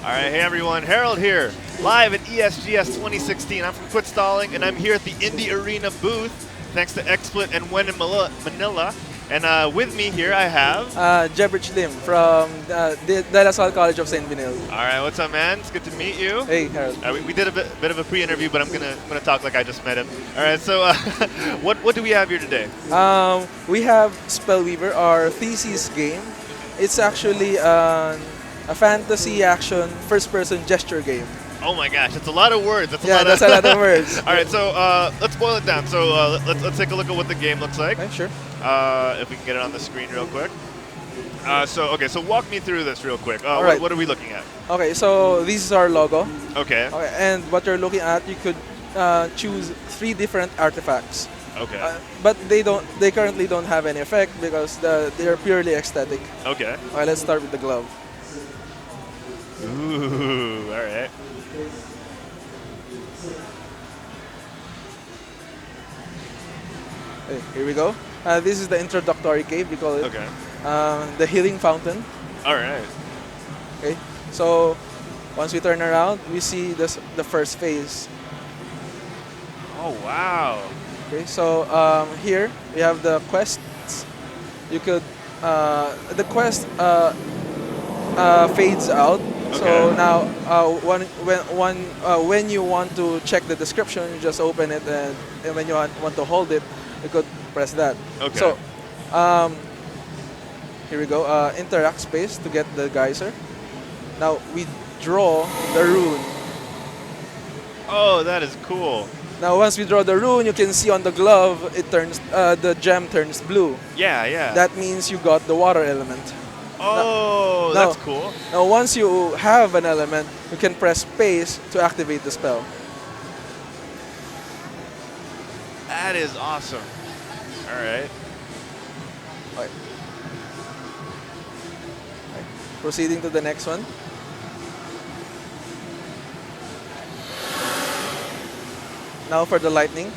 All right, hey everyone, Herald here, live at ESGS 2016. I'm from Quit Stalling, and I'm here at the Indie Arena booth, thanks to XSplit and Gwen in Manila. And with me here I have... Jebbrich Lim from the De La Salle College of St. Benil. All right, what's up, man? It's good to meet you. Hey, Harold. We did a bit of a pre-interview, but I'm gonna talk like I just met him. All right, so what do we have here today? We have Spellweaver, our thesis game. It's actually a fantasy action first-person gesture game. Oh my gosh, that's a lot of words. That's a lot of words. All right, so let's boil it down. So let's take a look at what the game looks like. Okay, sure. If we can get it on the screen real quick. So walk me through this real quick. All right. What are we looking at? Okay, so this is our logo. Okay. And what you're looking at, you could choose 3 different artifacts. Okay. But they currently don't have any effect because they're purely aesthetic. Okay. Okay, let's start with the glove. Ooh, all right. Okay, here we go. This is the introductory cave, we call it. Okay. The healing fountain. All right. Okay, so once we turn around, we see the first phase. Oh wow. Okay, so here we have the quests. You could the quest fades out. Okay. So now when you want to check the description, you just open it, and when you want to hold it, you could press that. Okay. So here we go. Interact space to get the geyser. Now we draw the rune. Oh, that is cool. Now once we draw the rune, you can see on the glove it turns the gem turns blue. Yeah, yeah. That means you got the water element. Oh, that's cool. Now once you have an element, you can press space to activate the spell. That is awesome. All right. Okay. Okay. Proceeding to the next one. Now for the lightning.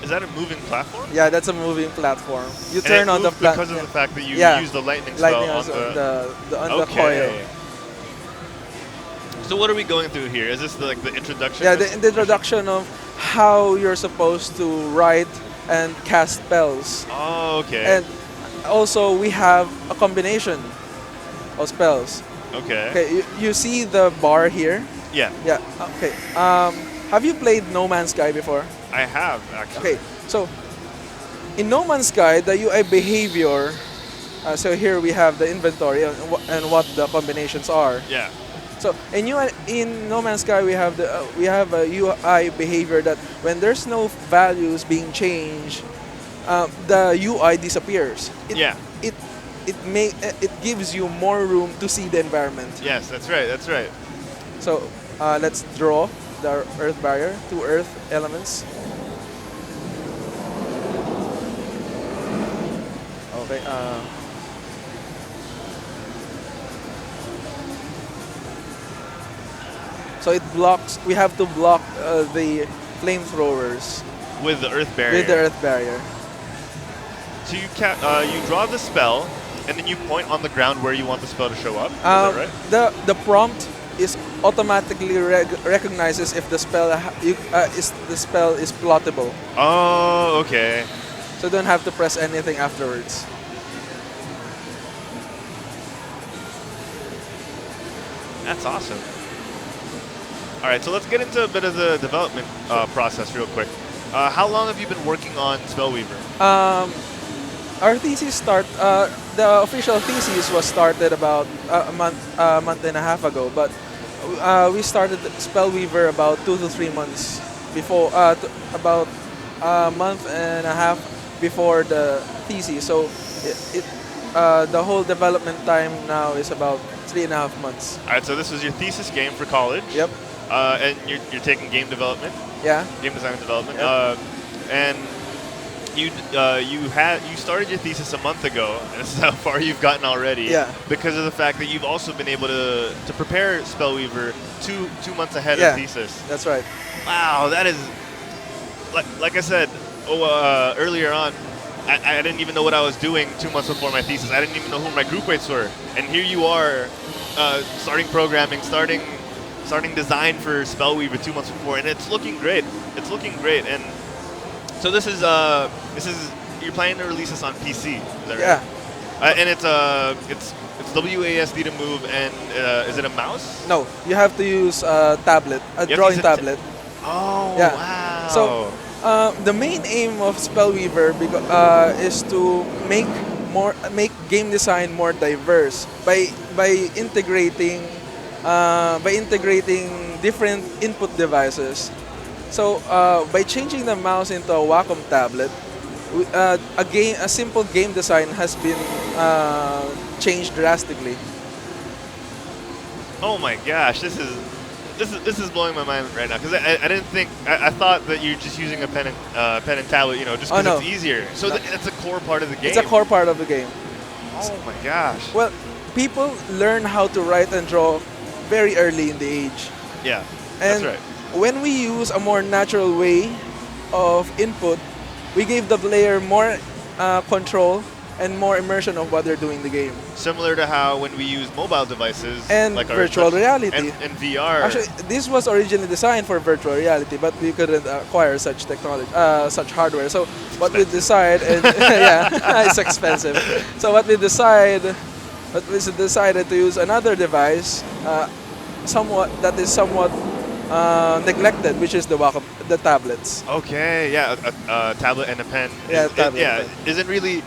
Is that a moving platform? Yeah, that's a moving platform. You And turn it on the moves because of the fact that you use the lightning spell lightning on the coil. So what are we going through here? Is this the introduction? Yeah, the introduction of how you're supposed to write and cast spells. Oh, okay. And also we have a combination of spells. Okay. Okay, you see the bar here? Yeah. Yeah. Okay. Have you played No Man's Sky before? I have, actually. Okay. So in No Man's Sky, the UI behavior. So here we have the inventory and what the combinations are. Yeah. So in No Man's Sky, we have a UI behavior that when there's no values being changed, the UI disappears. It gives you more room to see the environment. Yes, that's right. That's right. So let's draw the earth barrier, 2 earth elements. Okay. So it blocks. We have to block the flamethrowers With the earth barrier. with the earth barrier. So you draw the spell, and then you point on the ground where you want the spell to show up. Is that right? The prompt is automatically recognizes if the spell is plottable. Oh, okay. So you don't have to press anything afterwards. That's awesome. All right, so let's get into a bit of the development process real quick. How long have you been working on Spellweaver? Our thesis the official thesis was started about a month and a half ago, but we started Spellweaver about 2 to 3 months before, about a month and a half before the thesis. So the whole development time now is about 3.5 months. All right, so this is your thesis game for college. Yep. And you're taking game development. Yeah. Game design and development. Yep. And you started your thesis a month ago, and this is how far you've gotten already. Yeah. Because of the fact that you've also been able to prepare Spellweaver two months ahead of thesis. That's right. Wow, that is like I said earlier on. I didn't even know what I was doing 2 months before my thesis. I didn't even know who my group mates were. And here you are, starting programming, starting design for Spellweaver 2 months before, and it's looking great. It's looking great. And so this is you're planning to release this on PC, is that right? Yeah. And it's WASD to move, and is it a mouse? No, you have to use a tablet, a You have to drawing use tablet. Oh, Yeah. wow. So the main aim of Spellweaver is to make game design more diverse by integrating different input devices. So by changing the mouse into a Wacom tablet, a simple game design has been changed drastically. Oh my gosh, this is blowing my mind right now, because I didn't think I thought that you're just using a pen and tablet, just because no. it's easier. So that's a core part of the game. It's a core part of the game. Oh my gosh. Well, people learn how to write and draw very early in the age. Yeah, And that's right. when we use a more natural way of input, we gave the player more control and more immersion of what they're doing in the game. Similar to how when we use mobile devices And like virtual reality. and VR. Actually, this was originally designed for virtual reality, but we couldn't acquire such technology, such hardware. So what we decided, yeah, it's expensive. So what we decided to use another device, somewhat neglected, which is the tablets. Okay, yeah, a tablet and a pen. Yeah, tablet yeah, and pen. isn't really.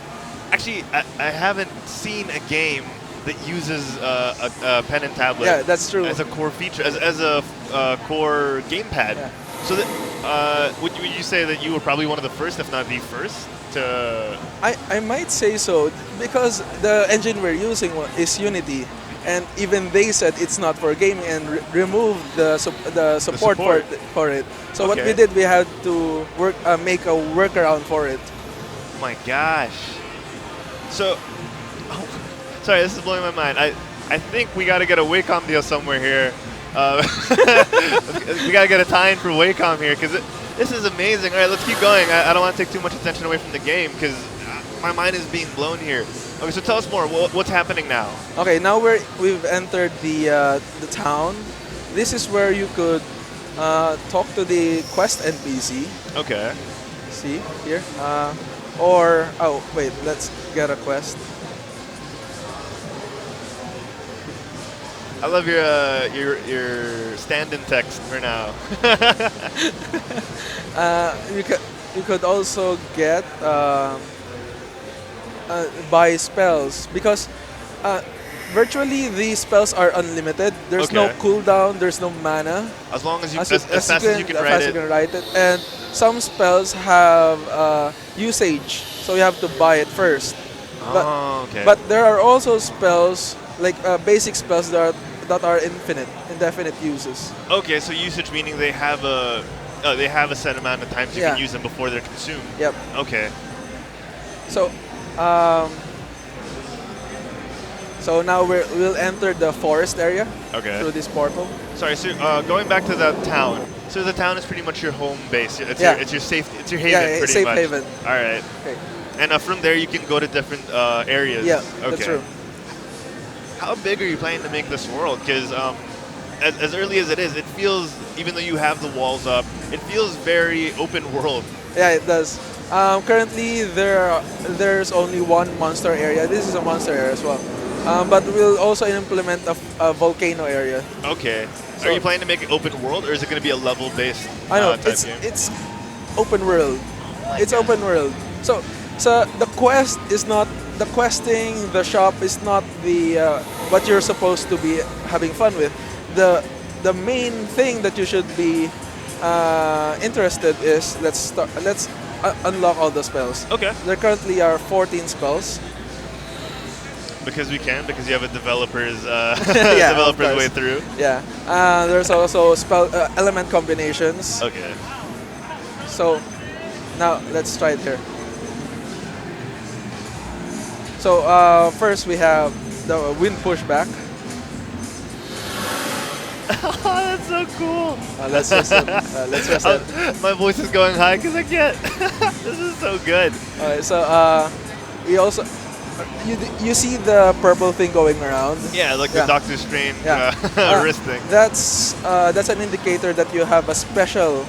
Actually, I haven't seen a game that uses a pen and tablet. Yeah, that's true. As a core feature, as a core gamepad. Yeah. So that, would you say that you were probably one of the first, if not the first, to? I might say so, because the engine we're using is Unity, and even they said it's not for gaming and removed the support for it. So what we did, we had to make a workaround for it. Oh my gosh. So, sorry, this is blowing my mind. I think we got to get a Wacom deal somewhere here. We got to get a tie-in for Wacom here, because this is amazing. All right, let's keep going. I don't want to take too much attention away from the game, because my mind is being blown here. Okay, so tell us more. What's happening now? Okay, now we've entered the town. This is where you could talk to the quest NPC. Okay. See here, or oh wait, let's get a quest. I love your stand-in text for now. You could also get buy spells, because virtually these spells are unlimited. There's no cooldown. There's no mana. As long as as fast as you can write it. And some spells have usage, so you have to buy it first. But there are also spells like basic spells that are indefinite uses. Okay, so usage meaning they have a set amount of times you can use them before they're consumed. Yep. Okay. So so now we'll enter the forest area through this portal. Sorry, so going back to the town. So the town is pretty much your home base. It's your safe. It's your haven, pretty safe much. haven. All right. Okay. And from there you can go to different areas. Yeah, okay. that's true. How big are you planning to make this world? Because as early as it is, it feels, even though you have the walls up, it feels very open world. Yeah, it does. Currently, there's only one monster area. This is a monster area as well. But we'll also implement a volcano area. Okay. So are you planning to make it open world, or is it going to be a level-based I know, type game? it's open world. It's open world. So the quest is not, the questing, the shop is not the what you're supposed to be having fun with. The main thing that you should be interested is let's unlock all the spells. Okay. There currently are 14 spells. Because you have a developer's Yeah, developer's way through. Yeah. There's also spell element combinations. Okay. So now let's try it here. So first we have the wind pushback. That's so cool. Let's rest it. Let's rest it. My voice is going high because I can't. This is so good. Alright, so we also you see the purple thing going around. Yeah, like the Doctor Strange wrist thing. That's an indicator that you have a special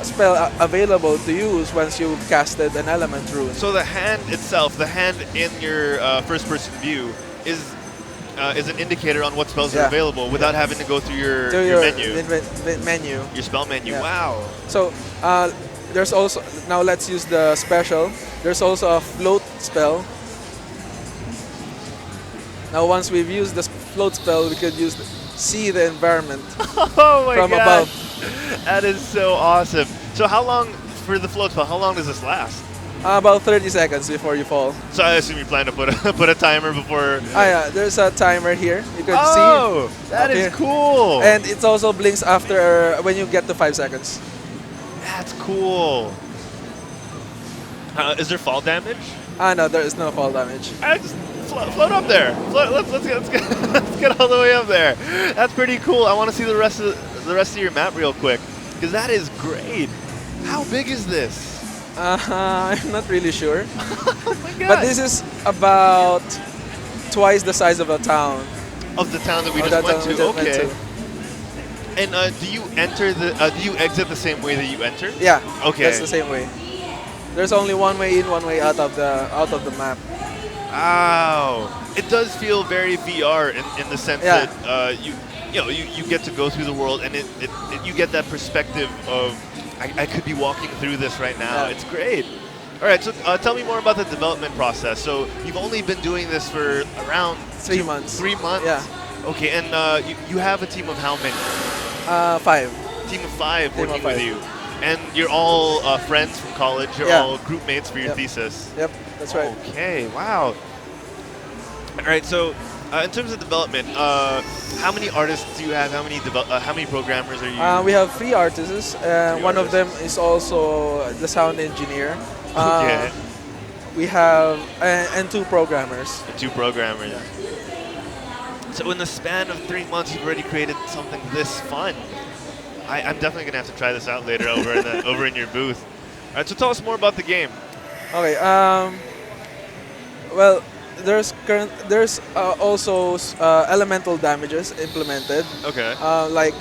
spell available to use once you've casted an element rune. So the hand itself, the hand in your first-person view, is an indicator on what spells are available without having to go through your menu. Menu. Your spell menu. Yeah. Wow. So there's also, now let's use the special. There's also a float spell. Now once we've used the float spell, we could see the environment from above. That is so awesome. So how long, for the float spell, how long does this last? About 30 seconds before you fall. So I assume you plan to put a timer before. Yeah, there's a timer here. You can see. Oh, that is cool. And it also blinks after when you get to 5 seconds. That's cool. Is there fall damage? No, there is no fall damage. Just float up there. Let's get all the way up there. That's pretty cool. I want to see the rest of your map real quick because that is great. How big is this? I'm not really sure. Oh my god! But this is about twice the size of a town. Of the town that we just went to. Okay. And do you enter do you exit the same way that you entered? Yeah. Okay. That's the same way. There's only one way in, one way out of the map. Wow. It does feel very VR in the sense that you get to go through the world and you get that perspective of I could be walking through this right now. It's great. All right, so tell me more about the development process. So you've only been doing this for around 3 months. 3 months? Yeah. Okay, and you have a team of how many? 5. Team of 5 working with you. And you're all friends from college. You're all group mates for your thesis. Yep, that's right. Okay, wow. All right, so in terms of development, how many artists do you have? How many programmers are you? We have 3 artists. One of them is also the sound engineer. Okay. We have and 2 programmers. 2 programmers. Yeah. So in the span of 3 months, you've already created something this fun. I'm definitely gonna have to try this out later over in your booth. All right, so tell us more about the game. Okay. Well, there's also elemental damages implemented. Okay. Like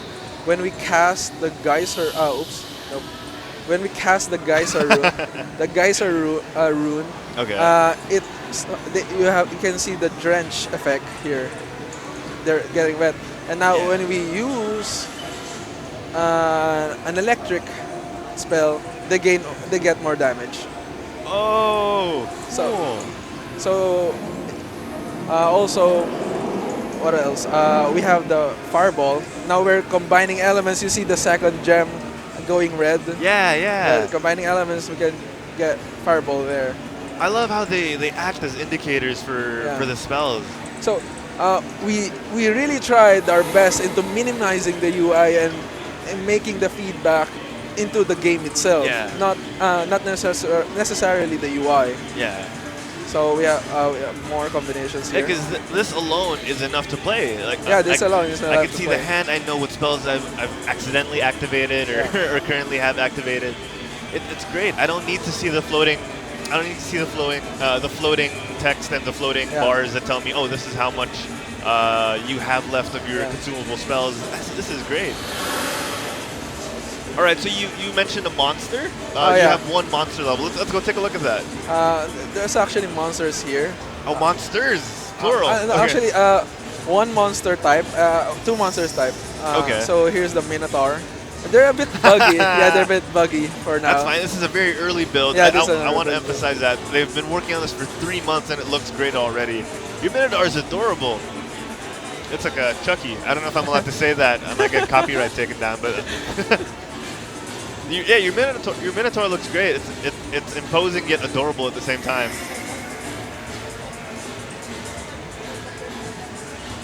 when we cast the geyser. When we cast the geyser rune, rune. Okay. You can see the drench effect here. They're getting wet, and now when we use an electric spell, they get more damage. Oh, cool. So also, what else? We have the fireball. Now we're combining elements. You see the second gem going red. Yeah. Combining elements, we can get fireball there. I love how they act as indicators for the spells. So we really tried our best into minimizing the UI and making the feedback into the game itself, not necessarily the UI. Yeah. So we have more combinations here. Yeah, because this alone is enough to play. This alone is enough I can see the hand. I know what spells I've accidentally activated or currently have activated. It's great. I don't need to see the floating. I don't need to see the floating text and the floating bars that tell me, oh, this is how much you have left of your consumable spells. This is great. All right, so you mentioned a monster. You have 1 monster level. Let's go take a look at that. There's actually monsters here. Oh, monsters, plural. Actually, 1 monster type, 2 monsters type. Okay. So here's the Minotaur. They're a bit buggy. They're a bit buggy for now. That's fine. This is a very early build. Yeah, I want to emphasize that. They've been working on this for 3 months and it looks great already. Your Minotaur is adorable. It's like a Chucky. I don't know if I'm allowed to say that. I might get copyright taken down, but your Minotaur looks great. It's imposing yet adorable at the same time.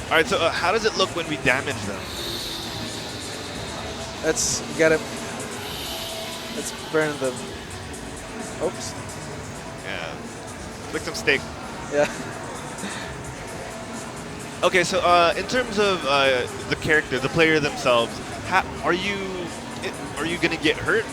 All right, so how does it look when we damage them? Let's get him. Let's burn them. Oops. Yeah. Like some steak. Yeah. Okay, so in terms of the character, the player themselves, are you gonna get hurt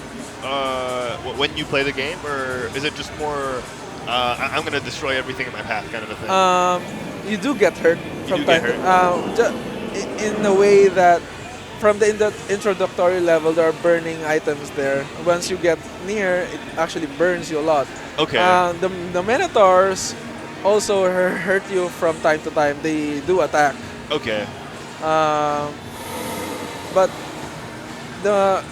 when you play the game, or is it just more I'm gonna destroy everything in my path kind of a thing? You do get hurt You from do get time to hurt. in a way that from the introductory level there are burning items there. Once you get near, it actually burns you a lot. Okay. The Minotaurs also hurt you from time to time. They do attack. Okay. Um, but the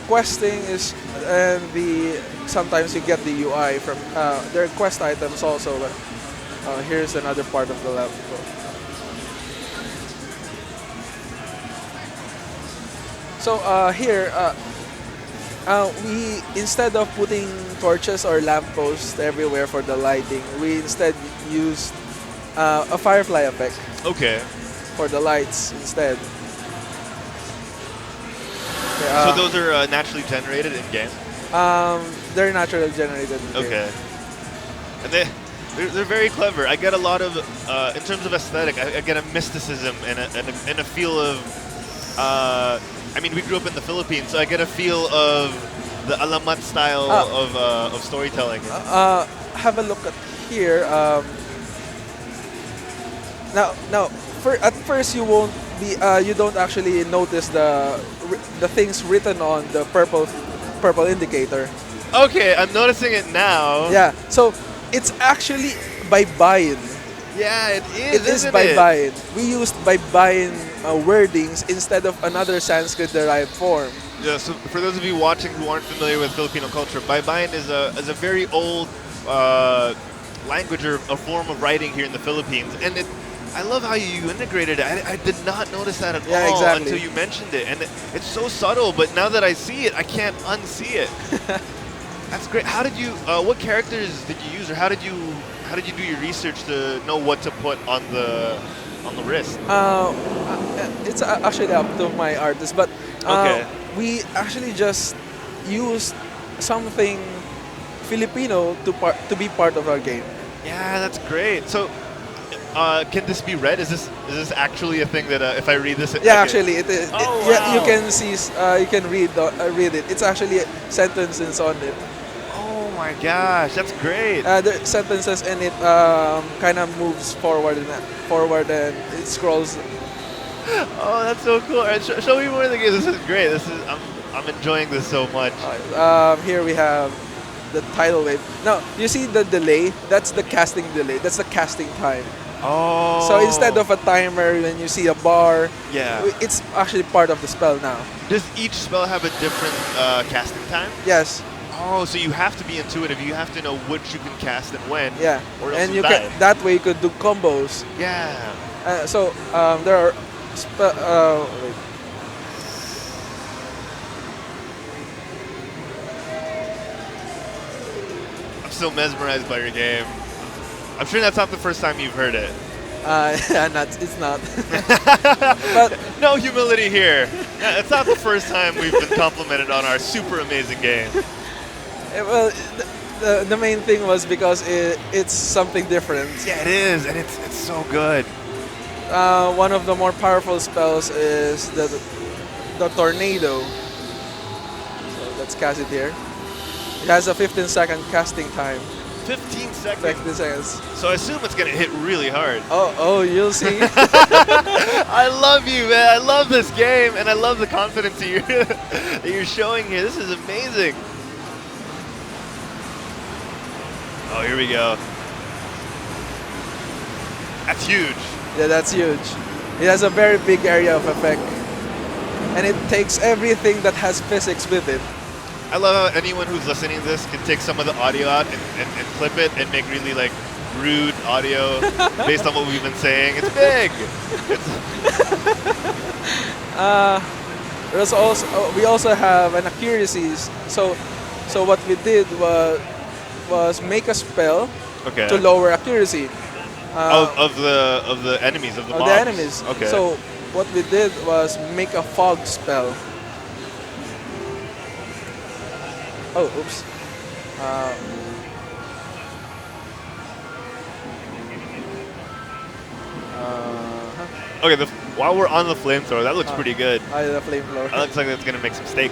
questing is and the sometimes you get the UI from their quest items also. But here's another part of the level. So here we instead of putting torches or lampposts everywhere for the lighting, we instead used a firefly effect Okay. for the lights instead. So those are naturally generated in game. They're naturally generated. Okay. And they're very clever. I get a lot of in terms of aesthetic. I get a mysticism and a feel of. I mean, we grew up in the Philippines, so I get a feel of the Alamat style of storytelling. Have a look at here. Now, at first you won't be. You don't actually notice the things written on the purple indicator. Okay, I'm noticing it now. Yeah. So it's actually by buy-in. Yeah, it is. It is isn't by it? buy-in. We used by buy-in wordings instead of another Sanskrit-derived form. Yeah. So for those of you watching who aren't familiar with Filipino culture, baybayin is a very old language or a form of writing here in the Philippines, and I love how you integrated it. I did not notice that at all exactly. until you mentioned it, and it's so subtle. But now that I see it, I can't unsee it. That's great. How did you? What characters did you use, or how did you do your research to know what to put on the wrist? It's actually up to my artist, but Okay. we actually just used something Filipino to be part of our game. Yeah, that's great. So, can this be read? Is this actually a thing that if I read this? Yeah, actually, it is. Oh, Yeah, you wow. can see. You can read it. It's actually sentences on it. Oh my gosh, that's great. The sentences in it kind of moves forward and it scrolls. Oh, that's so cool. All right, show me more of the game. This is great. I'm enjoying this so much. Here we have the tidal wave. Now, you see the delay? That's the casting delay. That's the casting time. Oh. So instead of a timer, when you see a bar, Yeah. it's actually part of the spell now. Does each spell have a different casting time? Yes. Oh, so you have to be intuitive. You have to know which you can cast and when. Yeah. Or else And you'll you die. can that way you could do combos. Yeah. So there are wait. I'm still mesmerized by your game. I'm sure that's not the first time you've heard it. It's not. But No humility here. Yeah, it's not the first time we've been complimented on our super amazing game. well, the main thing was because it's something different. Yeah, it is, and it's so good. One of the more powerful spells is the tornado. So let's cast it here. It has a 15-second casting time. 15 seconds. 15 seconds. So I assume it's gonna hit really hard. Oh, you'll see. I love you, man. I love this game, and I love the confidence that you're showing here. This is amazing. Oh, here we go. That's huge. Yeah, that's huge. It has a very big area of effect. And it takes everything that has physics with it. I love how anyone who's listening to this can take some of the audio out and clip it and make really like rude audio based on what we've been saying. It's big. There's also we also have an accuracies. So what we did was make a spell Okay. to lower accuracy. Of the enemies of the Of mobs. the enemies. Okay. So what we did was make a fog spell. Oh, oops. Okay, while we're on the flamethrower, that looks pretty good. The flamethrower. That looks like it's gonna make some steak.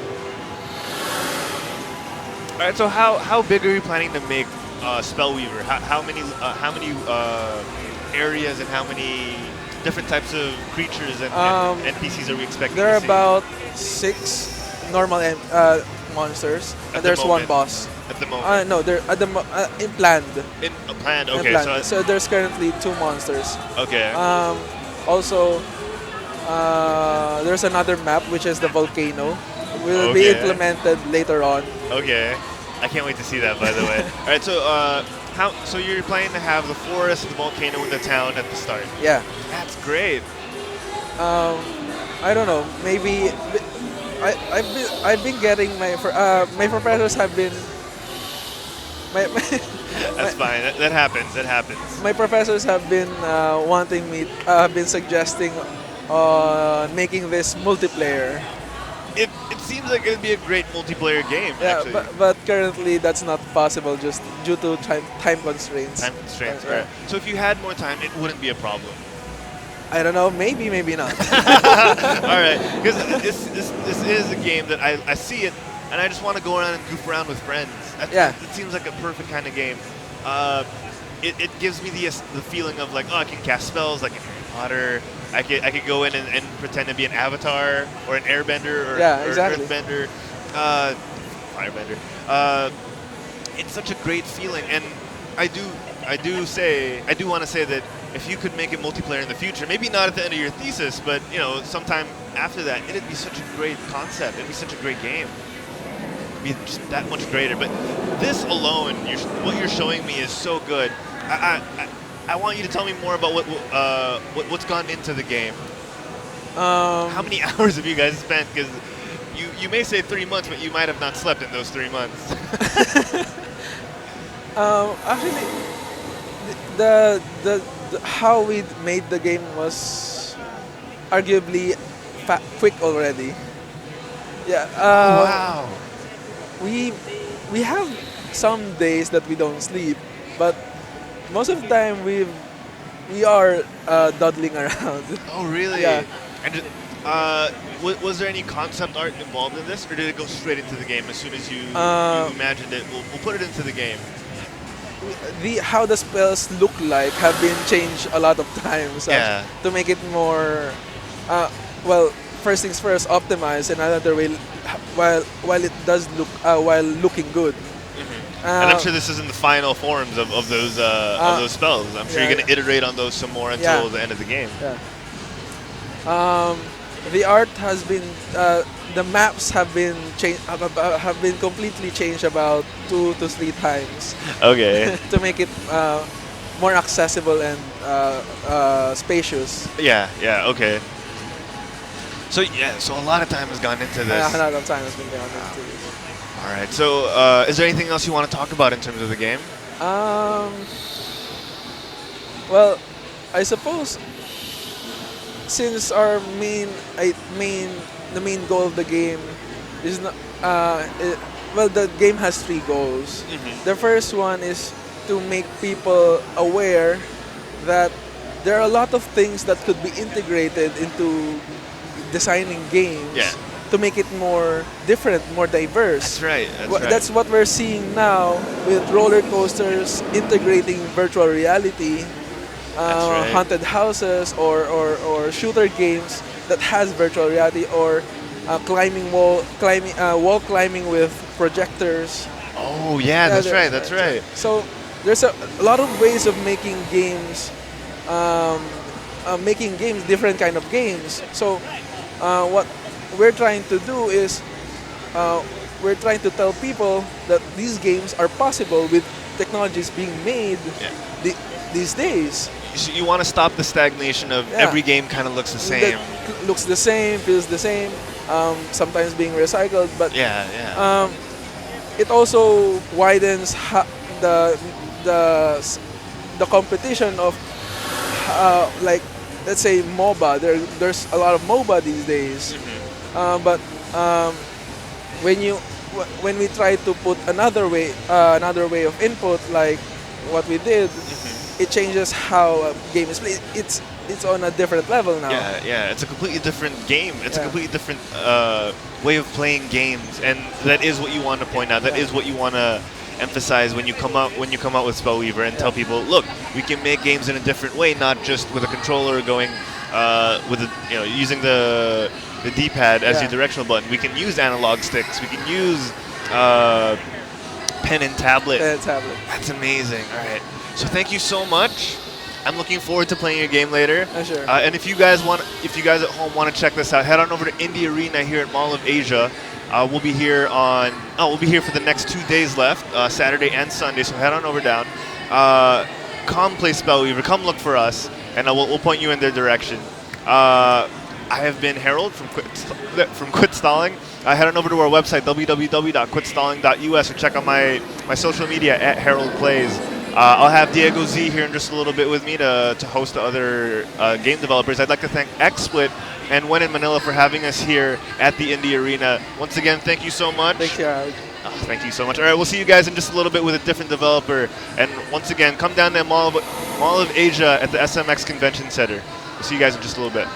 All right, so how big are you planning to make Spellweaver? How many areas and how many different types of creatures and NPCs are we expecting? There are to see? about 6 normal monsters, and there's one boss. At the moment. No, they're in planned. Planned. Okay, Planned. So there's currently 2 monsters. Okay. Also, there's another map which is the volcano. Will be implemented later on. Okay. I can't wait to see that, by the way. All right, so so you're planning to have the forest, the volcano, and the town at the start? Yeah. That's great. I don't know. Maybe I've been getting my professors have been That's fine. That happens. That happens. my professors have been wanting me been suggesting making this multiplayer. It seems like it'd be a great multiplayer game. Yeah, actually. but currently that's not possible just due to time constraints. Time constraints, right? So if you had more time, it wouldn't be a problem. I don't know. Maybe not. All right, because this is a game that I see it, and I just want to go around and goof around with friends. It seems like a perfect kind of game. It gives me the feeling of like, oh, I can cast spells like in Harry Potter. I could go in and pretend to be an avatar or an airbender or, exactly. earthbender, firebender. It's such a great feeling, and I do want to say that if you could make it multiplayer in the future, maybe not at the end of your thesis, but sometime after that, it'd be such a great concept. It'd be such a great game. It'd be just that much greater. But this alone, what you're showing me is so good. I want you to tell me more about what's gone into the game. How many hours have you guys spent? Because you may say 3 months, but you might have not slept in those 3 months. Actually, the how we made the game was arguably quick already. Yeah. Wow. We have some days that we don't sleep, but most of the time we are dawdling around. Oh, really? Yeah. And was there any concept art involved in this, or did it go straight into the game as soon as you imagined it? We'll put it into the game. How the spells look like have been changed a lot of times to make it more first things first, optimized, and another way while it does look while looking good. And I'm sure this isn't the final forms of those spells. I'm sure you're going to iterate on those some more until the end of the game. Yeah. The art has been, the maps have been completely changed about 2 to 3 times. Okay. To make it more accessible and spacious. Yeah. Okay. So so a lot of time has gone into this. A lot of time has been gone into this. All right. So is there anything else you want to talk about in terms of the game? Well, I suppose since our main goal of the game is not the game has 3 goals. The first one is to make people aware that there are a lot of things that could be integrated into designing games to make it more different, more diverse. That's right. That's what we're seeing now with roller coasters integrating virtual reality, haunted houses, or shooter games that has virtual reality, or wall climbing with projectors. Oh yeah, that's right. So there's a lot of ways of making games, different kind of games. So what we're trying to do is we're trying to tell people that these games are possible with technologies being made these days. So you want to stop the stagnation of every game kind of looks the same. Looks the same, feels the same, sometimes being recycled, but it also widens the competition of like, let's say MOBA. There's a lot of MOBA these days, but when we try to put another way of input, like what we did, it changes how a game is played. it's on a different level now. Yeah. It's a completely different game. It's a Yeah. completely different way of playing games, and that is what you want to point out. That is what you want to emphasize when you come out with Spellweaver and tell people, look, we can make games in a different way, not just with a controller going with using the D-pad as your directional button. We can use analog sticks. We can use pen and tablet. That's amazing. All right. So thank you so much. I'm looking forward to playing your game later. Sure. And if you guys at home want to check this out, head on over to Indie Arena here at Mall of Asia. We'll be here for the next 2 days left, Saturday and Sunday. So head on over down. Come play Spellweaver. Come look for us, and we'll point you in their direction. I have been Herald from Quit Stalling. Head on over to our website, www.quitstalling.us, or check out my social media at Herald Plays. I'll have Diego Z here in just a little bit with me to host the other game developers. I'd like to thank XSplit and When in Manila for having us here at the Indie Arena. Once again, thank you so much. Thank you, Alex. Thank you so much. All right, we'll see you guys in just a little bit with a different developer. And once again, come down to Mall of Asia at the SMX Convention Center. We'll see you guys in just a little bit.